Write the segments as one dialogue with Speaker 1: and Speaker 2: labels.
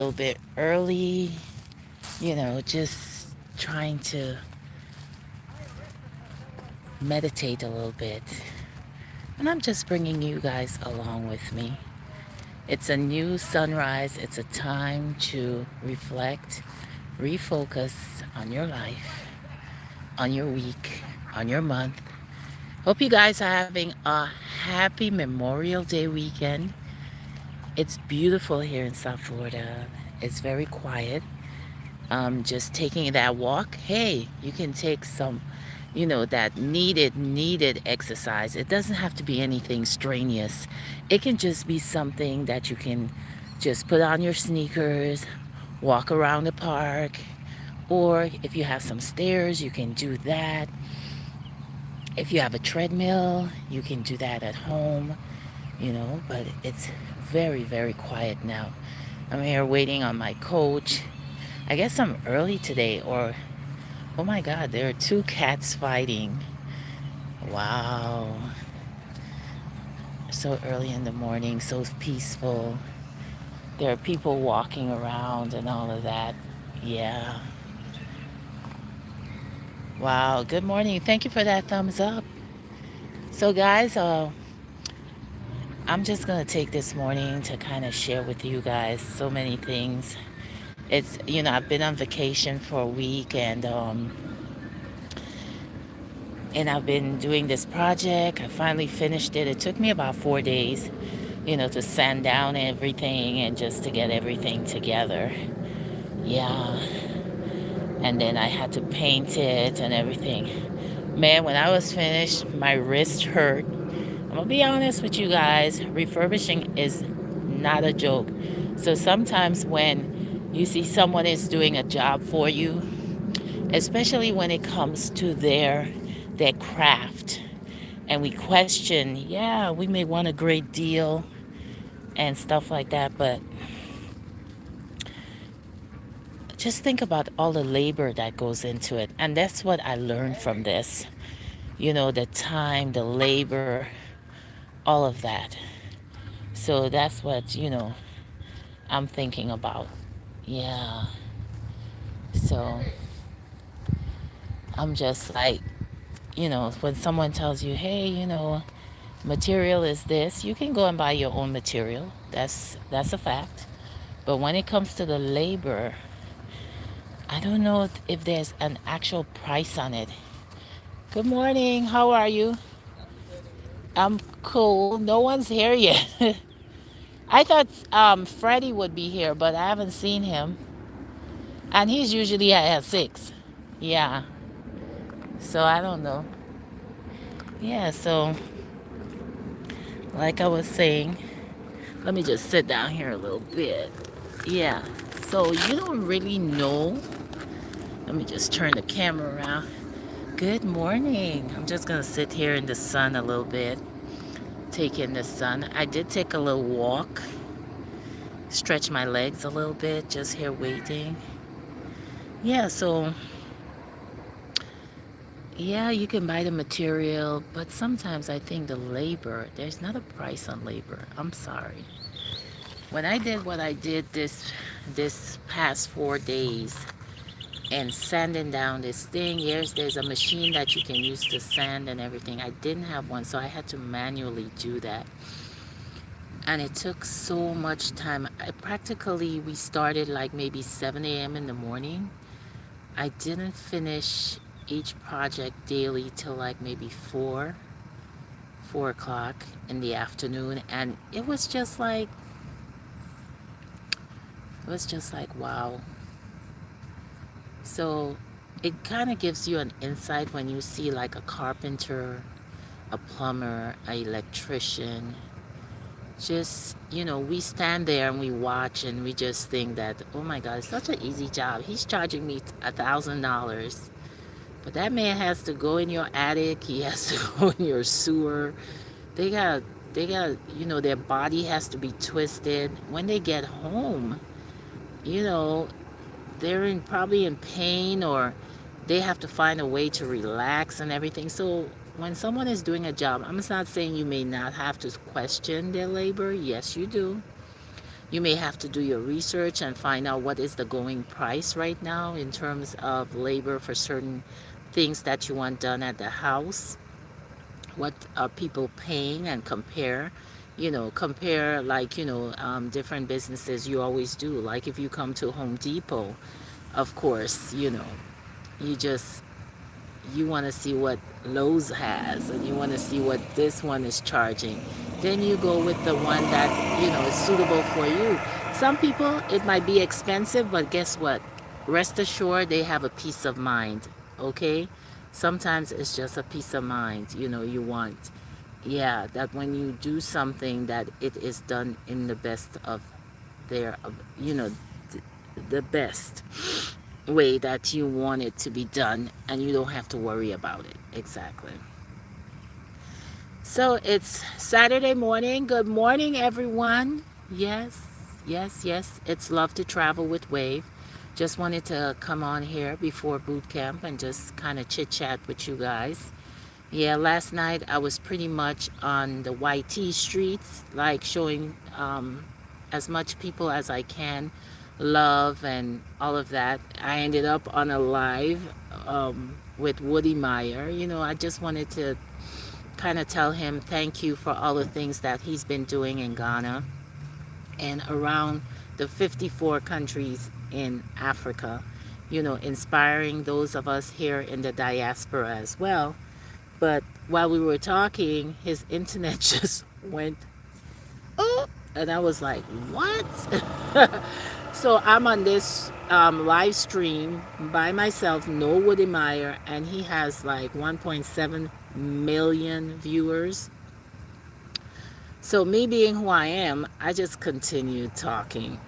Speaker 1: little bit early, just trying to meditate a little bit. And I'm just bringing you guys along with me. It's a new sunrise, it's a time to reflect, refocus on your life, on your week, on your month. Hope you guys are having a happy Memorial Day weekend. It's beautiful here in South Florida. It's very quiet. Just taking that walk. Hey, you can take some, that needed exercise. It doesn't have to be anything strenuous. It can just be something that you can just put on your sneakers, walk around the park, or if you have some stairs, you can do that. If you have a treadmill, you can do that at home, but it's very quiet now. I'm here waiting on my coach. I guess I'm early today, or oh my god, there are two cats fighting. Wow. So early in the morning, so peaceful. There are people walking around and all of that. Yeah. Wow. Good morning. Thank you for that thumbs up. So, guys, I'm just going to take this morning to kind of share with you guys so many things. I've been on vacation for a week, and I've been doing this project. I finally finished it. It took me about 4 days, to sand down everything and just to get everything together. Yeah. And then I had to paint it and everything. Man, when I was finished, my wrist hurt. I'm gonna be honest with you guys, refurbishing is not a joke. So sometimes when you see someone is doing a job for you, especially when it comes to their craft, and we question, yeah, we may want a great deal and stuff like that, but just think about all the labor that goes into it. And that's what I learned from this. The time, the labor, all of that. So that's what, I'm thinking about. Yeah. So I'm just like, when someone tells you, hey, material is this, you can go and buy your own material. That's a fact. But when it comes to the labor, I don't know if there's an actual price on it. Good morning. How are you? I'm cool. No one's here yet. I thought Freddie would be here, but I haven't seen him. And he's usually at 6. Yeah. So I don't know. Yeah, so like I was saying, let me just sit down here a little bit. Yeah. So you don't really know. Let me just turn the camera around. Good morning. I'm just going to sit here in the sun a little bit, take in the sun. I did take a little walk, stretch my legs a little bit, just here waiting. Yeah, so yeah, you can buy the material, but sometimes I think the labor, there's not a price on labor. I'm sorry. When I did what I did this past 4 days and sanding down this thing, yes, there's a machine that you can use to sand and everything. I didn't have one, so I had to manually do that. And it took so much time. We started like maybe 7 a.m. in the morning. I didn't finish each project daily till like maybe 4 o'clock in the afternoon. And it was just like, wow. So it kind of gives you an insight when you see like a carpenter, a plumber, an electrician. Just, we stand there and we watch and we just think that, oh my God, it's such an easy job. He's charging me $1,000. But that man has to go in your attic. He has to go in your sewer. They got, their body has to be twisted. When they get home, you know, probably in pain, or they have to find a way to relax and everything. So when someone is doing a job, I'm not saying you may not have to question their labor. Yes, you do. You may have to do your research and find out what is the going price right now in terms of labor for certain things that you want done at the house. What are people paying, and compare, compare, like, different businesses. You always do, like if you come to Home Depot, of course, you just, you want to see what Lowe's has, and you want to see what this one is charging. Then you go with the one that, is suitable for you. Some people, it might be expensive, but guess what? Rest assured, they have a peace of mind, okay? Sometimes it's just a peace of mind, you want. Yeah, that when you do something, that it is done in the best of their, th- the best way that you want it to be done, and you don't have to worry about it. Exactly. So it's Saturday morning. Good morning, everyone. Yes, yes, yes. It's Love to Travel with Wave. Just wanted to come on here before boot camp and just kind of chit chat with you guys. Yeah, last night I was pretty much on the YT streets, like showing as much people as I can love and all of that. I ended up on a live with Woody Meyer. I just wanted to kind of tell him thank you for all the things that he's been doing in Ghana and around the 54 countries in Africa, inspiring those of us here in the diaspora as well. But while we were talking, his internet just went, oh, and I was like, what? So I'm on this live stream by myself, no Woody Meyer, and he has like 1.7 million viewers. So me being who I am, I just continued talking.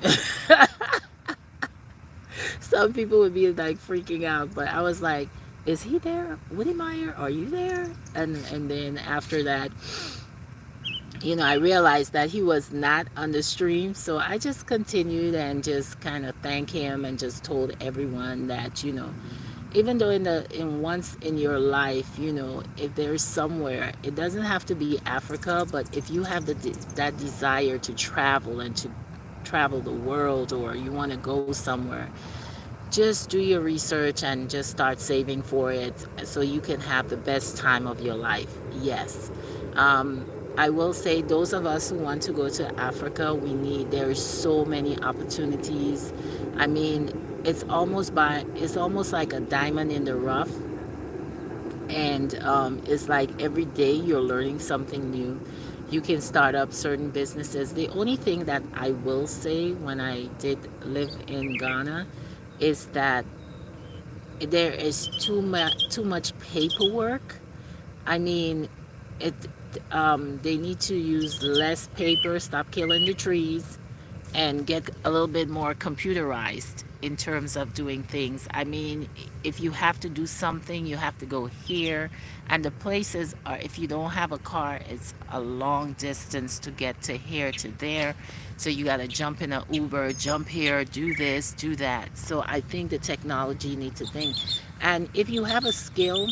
Speaker 1: Some people would be like freaking out, but I was like, is he there? Woody Meyer, are you there? And then after that, I realized that he was not on the stream, so I just continued and just kind of thanked him and just told everyone that, even though in once in your life, if there's somewhere, it doesn't have to be Africa, but if you have that desire to travel and to travel the world, or you want to go somewhere, just do your research and just start saving for it so you can have the best time of your life. Yes. Um, I will say, those of us who want to go to Africa, there is so many opportunities. I mean, it's almost like a diamond in the rough, and it's like every day you're learning something new. You can start up certain businesses. The only thing that I will say, when I did live in Ghana, is that there is too much paperwork. I mean, it they need to use less paper, stop killing the trees, and get a little bit more computerized in terms of doing things. I mean, if you have to do something, you have to go here. And the places are, if you don't have a car, it's a long distance to get to here to there. So you got to jump in an Uber, jump here, do this, do that. So I think the technology needs to think. And if you have a skill,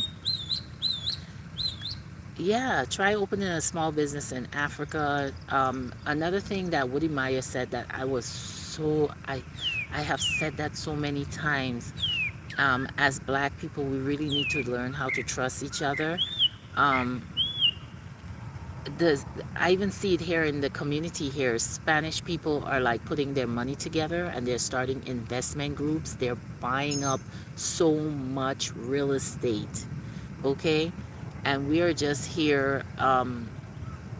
Speaker 1: yeah, try opening a small business in Africa. Another thing that Woody Meyer said, that I have said that so many times. As Black people, we really need to learn how to trust each other. Um, the I even see it here in the community here. Spanish people are like putting their money together, and they're starting investment groups. They're buying up so much real estate. Okay, and we are just here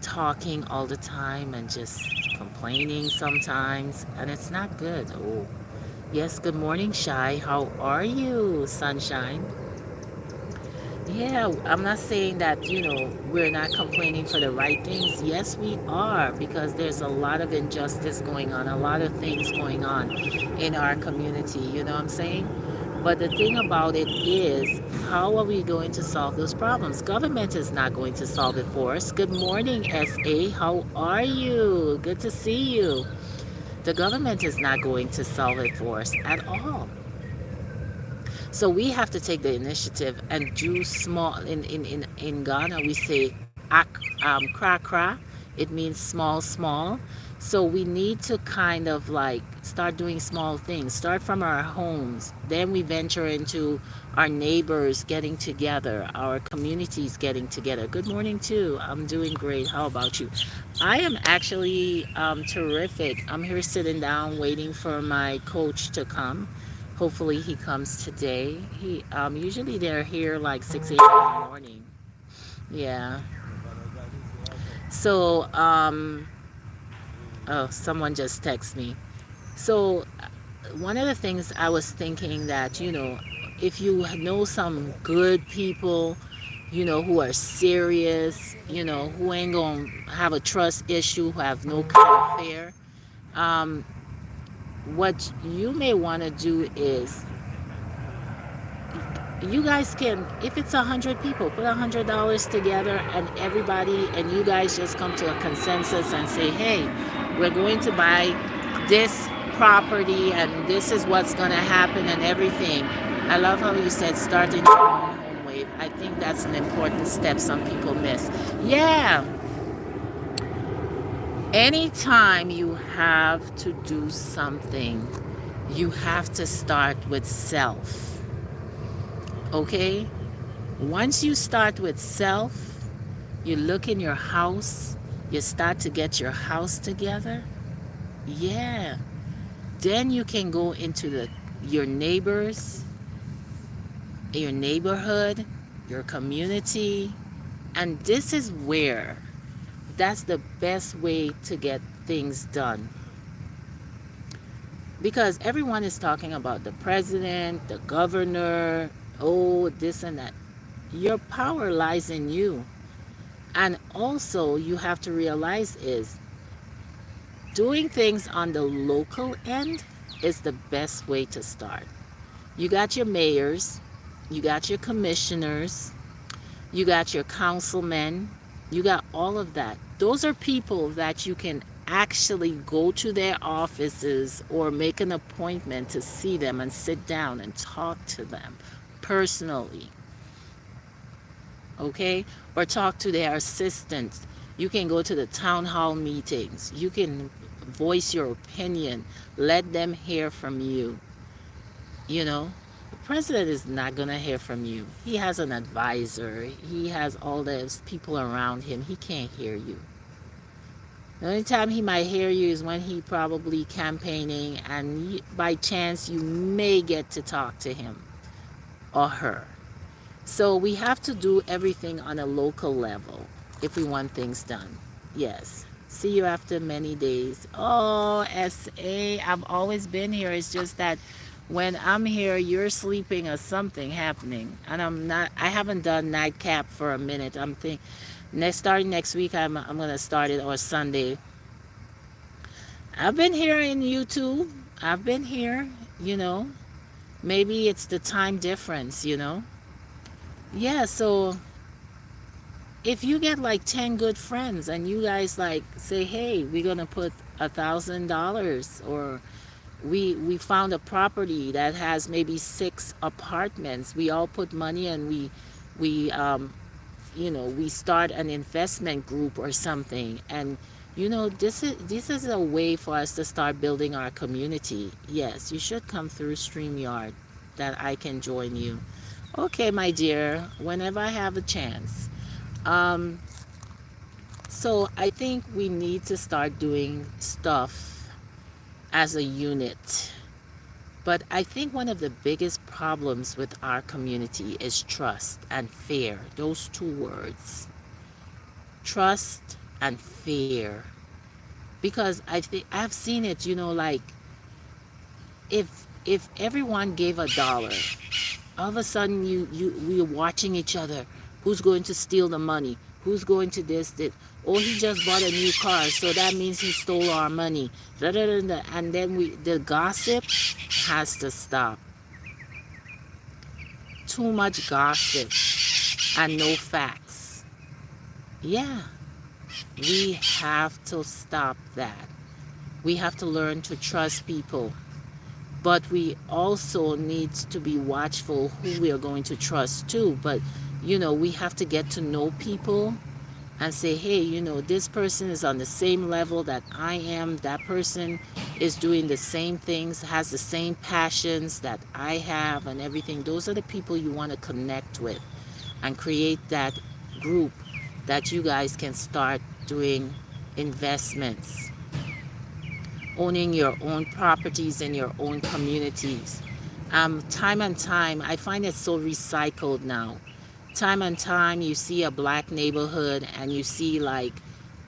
Speaker 1: talking all the time and just complaining sometimes, and it's not good. Oh, yes, good morning, Shy. How are you, sunshine? Yeah, I'm not saying that, we're not complaining for the right things. Yes, we are, because there's a lot of injustice going on, a lot of things going on in our community, you know what I'm saying? But the thing about it is, how are we going to solve those problems? Government is not going to solve it for us. Good morning, SA. How are you? Good to see you. The government is not going to solve it for us at all. So we have to take the initiative and do small. In Ghana, we say kra kra. It means small, small. So we need to kind of like start doing small things, start from our homes, then we venture into our neighbors getting together, our communities getting together. Good morning, too. I'm doing great. How about you? I am actually terrific. I'm here sitting down waiting for my coach to come. Hopefully, he comes today. He usually they're here like 6 a.m. in the morning. Yeah. So, oh, someone just texted me. So, one of the things I was thinking that, if you know some good people, who are serious, who ain't gonna have a trust issue, who have no kind of fear, um, what you may want to do is you guys can, if it's 100 people, put $100 together, and everybody, and you guys just come to a consensus and say, hey, we're going to buy this property and this is what's going to happen and everything. I love how you said starting your own home wave. I think that's an important step some people miss. Yeah, anytime you have to do something, you have to start with self. Okay? Once you start with self, you look in your house, you start to get your house together. Yeah. Then you can go into your neighbors, your neighborhood, your community. And this is where that's the best way to get things done. Because everyone is talking about the president, the governor, oh, this and that. Your power lies in you. And also, you have to realize is doing things on the local end is the best way to start. You got your mayors, you got your commissioners, you got your councilmen, you got all of that. Those are people that you can actually go to their offices or make an appointment to see them and sit down and talk to them personally. Okay? Or talk to their assistants. You can go to the town hall meetings. You can voice your opinion. Let them hear from you. The president is not going to hear from you. He has an advisor. He has all those people around him. He can't hear you. The only time he might hear you is when he probably campaigning, and by chance you may get to talk to him or her. So we have to do everything on a local level if we want things done. Yes. See you after many days. Oh, SA, I've always been here. It's just that when I'm here, you're sleeping or something happening. And I haven't done nightcap for a minute. Starting next week, I'm going to start it, or Sunday. I've been here in YouTube. I've been here, Maybe it's the time difference. Yeah, so if you get like 10 good friends and you guys like say, hey, we're gonna put $1,000, or we found a property that has maybe 6 apartments, we all put money and we start an investment group or something. And this is a way for us to start building our community. Yes, you should come through StreamYard that I can join you. Okay, my dear, whenever I have a chance. So I think we need to start doing stuff as a unit. But I think one of the biggest problems with our community is trust and fear. Those 2 words. Trust and fear. Because I've seen it, like if everyone gave $1, all of a sudden we're watching each other. Who's going to steal the money? Who's going to this? Oh, he just bought a new car, so that means he stole our money. Da, da, da, da. And then the gossip has to stop. Too much gossip and no facts. Yeah, we have to stop that. We have to learn to trust people. But we also need to be watchful who we are going to trust too. But, we have to get to know people and say, hey, this person is on the same level that I am. That person is doing the same things, has the same passions that I have, and everything. Those are the people you want to connect with and create that group that you guys can start doing investments, owning your own properties in your own communities. Time and time, I find it so recycled now. Time and time, you see a black neighborhood, and you see like,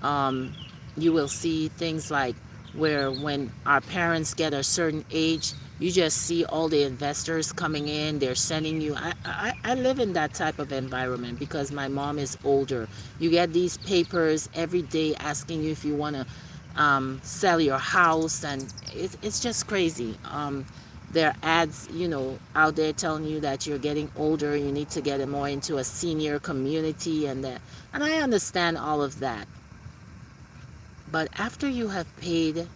Speaker 1: um, you will see things like where when our parents get a certain age, you just see all the investors coming in. They're sending you. I live in that type of environment because my mom is older. You get these papers every day asking you if you want to sell your house, and it's just crazy. There are ads, out there telling you that you're getting older, you need to get more into a senior community, and that, and I understand all of that. But after you have paid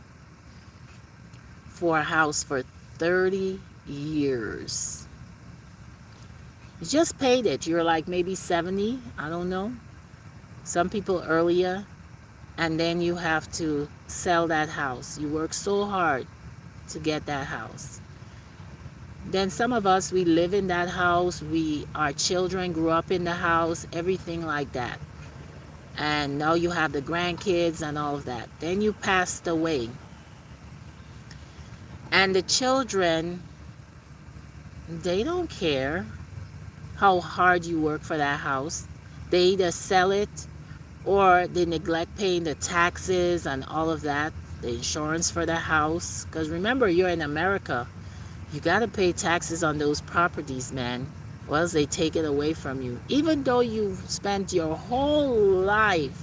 Speaker 1: for a house for 30 years, you just paid it. You're like maybe 70, I don't know. Some people earlier, and then you have to sell that house. You work so hard to get that house. Then some of us, we live in that house. Our children grew up in the house, everything like that. And now you have the grandkids and all of that. Then you passed away. And the children, they don't care how hard you work for that house. They either sell it or they neglect paying the taxes and all of that, the insurance for the house. Because remember, you're in America. You got to pay taxes on those properties, man, or else they take it away from you. Even though you spent your whole life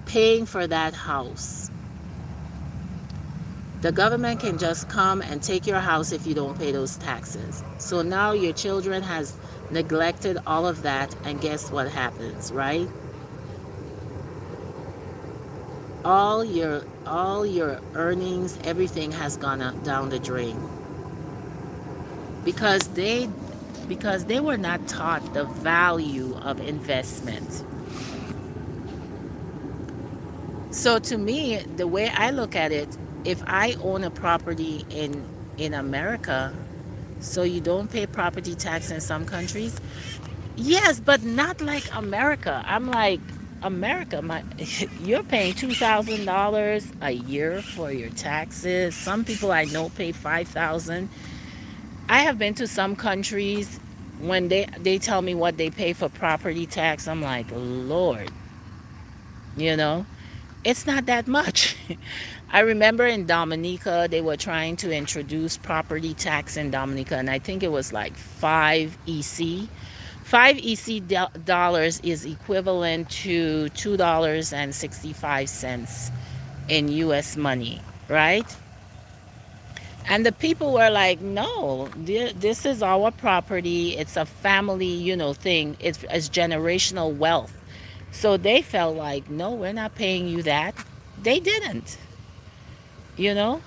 Speaker 1: paying for that house, the government can just come and take your house if you don't pay those taxes. So now your children has neglected all of that, and guess what happens, right? All your earnings, everything has gone down the drain because they were not taught the value of investment. So to me, the way I look at it, if I own a property in America, so you don't pay property tax in some countries. Yes, but not like America. I'm like, America, you're paying $2,000 a year for your taxes. Some people I know pay 5,000. I have been to some countries when they tell me what they pay for property tax. I'm like, Lord, you know, it's not that much. I remember in Dominica, they were trying to introduce property tax in Dominica, and I think it was like 5 EC. 5 EC dollars is equivalent to $2.65 in US money, right? And the people were like, no, this is our property. It's a family, thing. It's generational wealth. So they felt like, no, we're not paying you that. They didn't, you know,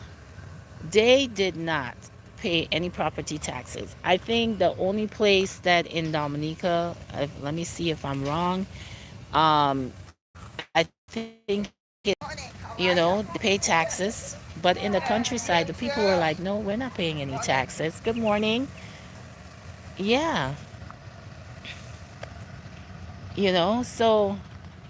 Speaker 1: they did not pay any property taxes. I think the only place that in Dominica, let me see if I'm wrong. I think they pay taxes. But in the countryside, the people were like, no, we're not paying any taxes. Good morning. Yeah, so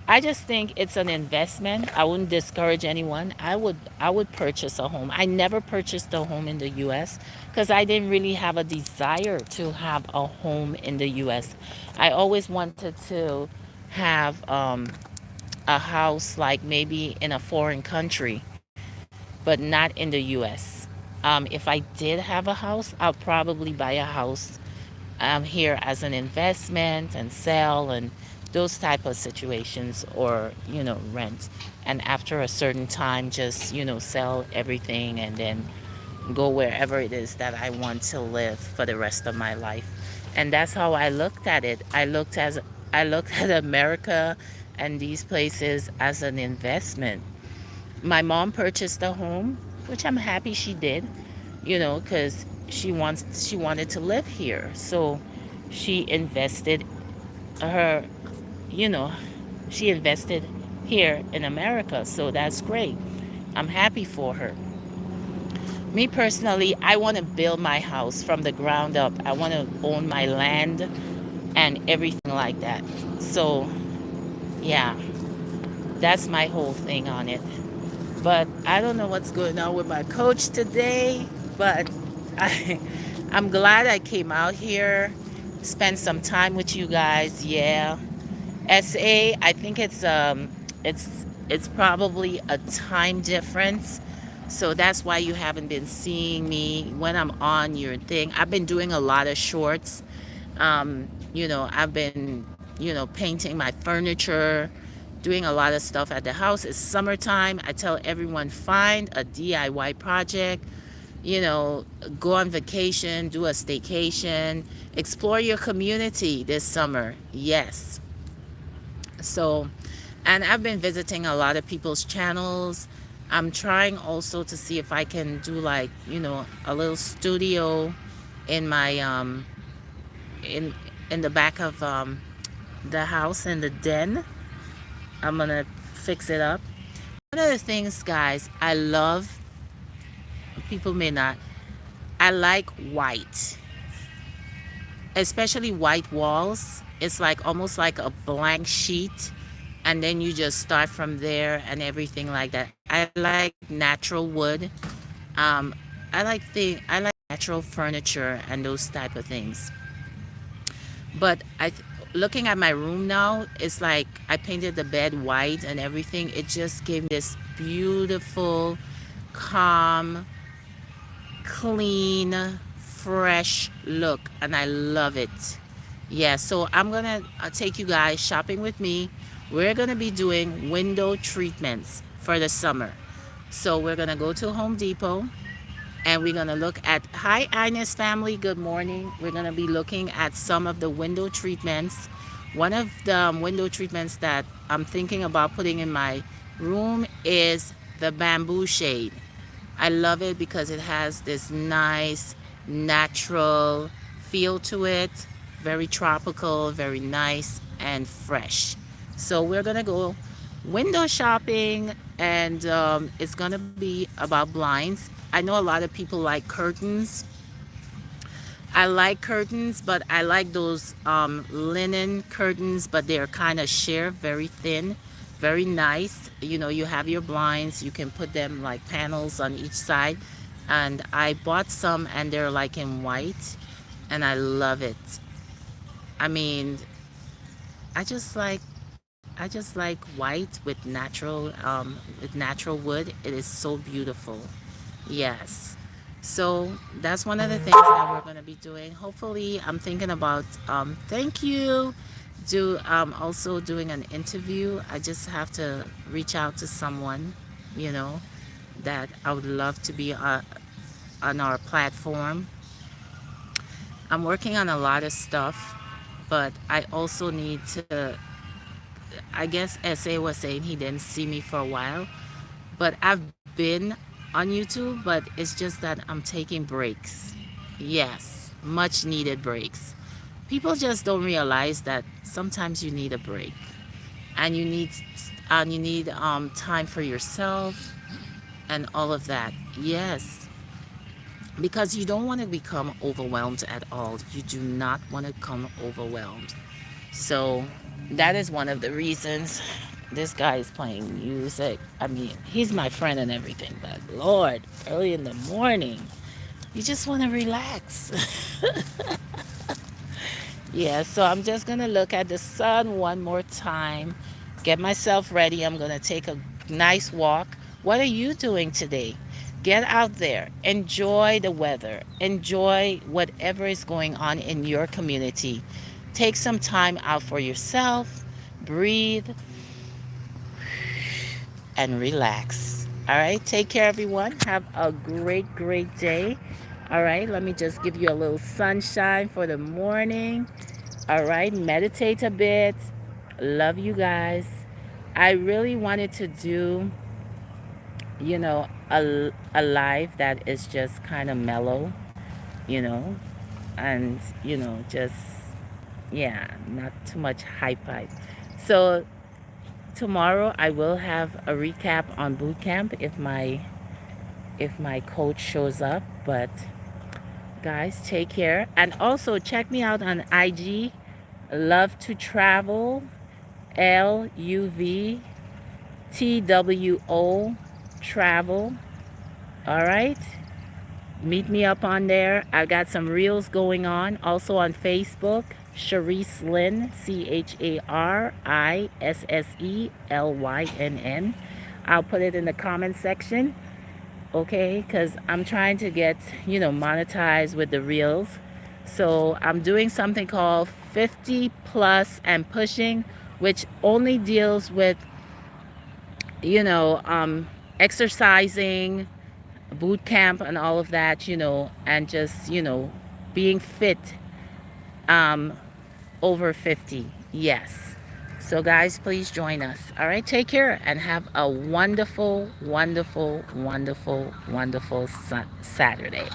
Speaker 1: I just think it's an investment. I wouldn't discourage anyone. I would purchase a home. I never purchased a home in the US because I didn't really have a desire to have a home in the US. I always wanted to have a house like maybe in a foreign country, but not in the US. If I did have a house, I'll probably buy a house here as an investment and sell and those type of situations, or rent, and after a certain time just sell everything and then go wherever it is that I want to live for the rest of my life. And that's how I looked at it. I looked at America and these places as an investment. My mom purchased a home, which I'm happy she did, because she wanted to live here. So she invested her, you know, She invested here in America, so that's great. I'm happy for her. Me personally, I want to build my house from the ground up. I want to own my land and everything like that. So, yeah, that's my whole thing on it. But I don't know what's going on with my coach today. But I, I'm glad I came out here, spend some time with you guys. Yeah, SA. I think it's probably a time difference. So that's why you haven't been seeing me when I'm on your thing. I've been doing a lot of shorts. I've been, painting my furniture, doing a lot of stuff at the house. It's summertime. I tell everyone find a DIY project, you know, go on vacation, do a staycation, explore your community this summer. Yes. So, and I've been visiting a lot of people's channels. I'm trying also to see if I can do like, a little studio in my in in the back of the house in the den. I'm gonna fix it up. One of the things, guys, I love, people may not, I like white, especially white walls. It's like almost like a blank sheet, and then you just start from there and everything like that. I like natural wood. Um, I like natural furniture and those type of things. But looking at my room now, it's like I painted the bed white and everything. It just gave me this beautiful, calm, clean, fresh look, and I love it. Yeah, so I'm gonna take you guys shopping with me. We're gonna be doing window treatments for the summer. So we're gonna go to Home Depot and we're gonna look at, hi Ines family, good morning. We're gonna be looking at some of the window treatments. One of the window treatments that I'm thinking about putting in my room is the bamboo shade. I love it because it has this nice natural feel to it, very tropical, very nice and fresh. So we're gonna go window shopping, and it's gonna be about blinds. I know a lot of people like curtains. I like curtains, but I like those linen curtains, but they're kind of sheer, very thin, very nice. You have your blinds, you can put them like panels on each side. And I bought some and they're like in white, and I love it. I mean, I just like I just like white with natural wood. It is so beautiful. Yes. So that's one of the things that we're going to be doing. Hopefully, I'm thinking about, thank you, also doing an interview. I just have to reach out to someone, you know, that I would love to be on our platform. I'm working on a lot of stuff, but I also need to, I guess SA was saying he didn't see me for a while, but I've been on YouTube, but it's just that I'm taking breaks. Yes, much needed breaks. People just don't realize that sometimes you need a break, and you need time for yourself and all of that. Yes, because you don't want to become overwhelmed at all. You do not want to become overwhelmed. So that is one of the reasons. This guy is playing music. I mean, he's my friend and everything, but Lord, early in the morning, you just want to relax. Yeah, so I'm just going to look at the sun one more time, get myself ready. I'm going to take a nice walk. What are you doing today? Get out there, enjoy the weather, enjoy whatever is going on in your community. Take some time out for yourself, breathe, and relax. All right, take care, everyone. Have a great, great day. All right, let me just give you a little sunshine for the morning. All right, meditate a bit. Love you guys. I really wanted to do, a live that is just kind of mellow, you know, and, just, yeah, not too much hype. So tomorrow I will have a recap on boot camp if my coach shows up. But guys, take care. And also check me out on IG, Love to Travel, LUVTWO Travel. All right. Meet me up on there. I've got some reels going on. Also on Facebook, Charisse Lynn, CHARISSELYNN. I'll put it in the comment section, okay? Because I'm trying to get, monetized with the reels. So I'm doing something called 50 plus and pushing, which only deals with, exercising, boot camp and all of that, and just, being fit um, over 50. Yes. So guys, please join us. All right, take care and have a wonderful, wonderful, wonderful, wonderful Saturday.